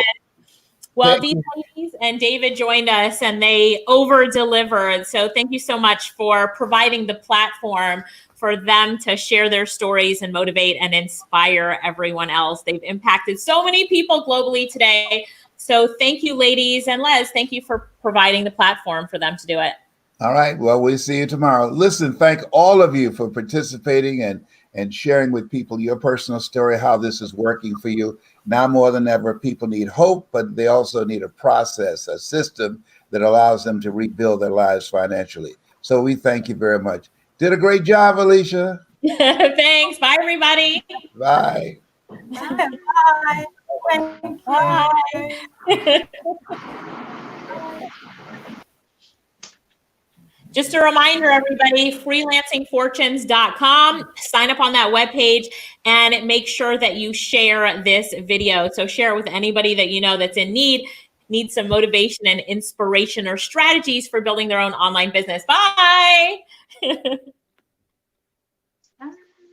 Well, these ladies and David joined us and they over-delivered. So thank you so much for providing the platform for them to share their stories and motivate and inspire everyone else. They've impacted so many people globally today. So thank you, ladies. And Les, thank you for providing the platform for them to do it. All right. Well, we'll see you tomorrow. Listen, thank all of you for participating and sharing with people your personal story, how this is working for you. Now more than ever, people need hope, but they also need a process, a system that allows them to rebuild their lives financially. So we thank you very much. Did a great job, Alicia. Thanks. Bye, everybody. Bye. Bye. Bye. Thank you. Bye. Just a reminder, everybody, freelancingfortunes.com. Sign up on that webpage and make sure that you share this video. So share it with anybody that you know that's in need, needs some motivation and inspiration or strategies for building their own online business. Bye.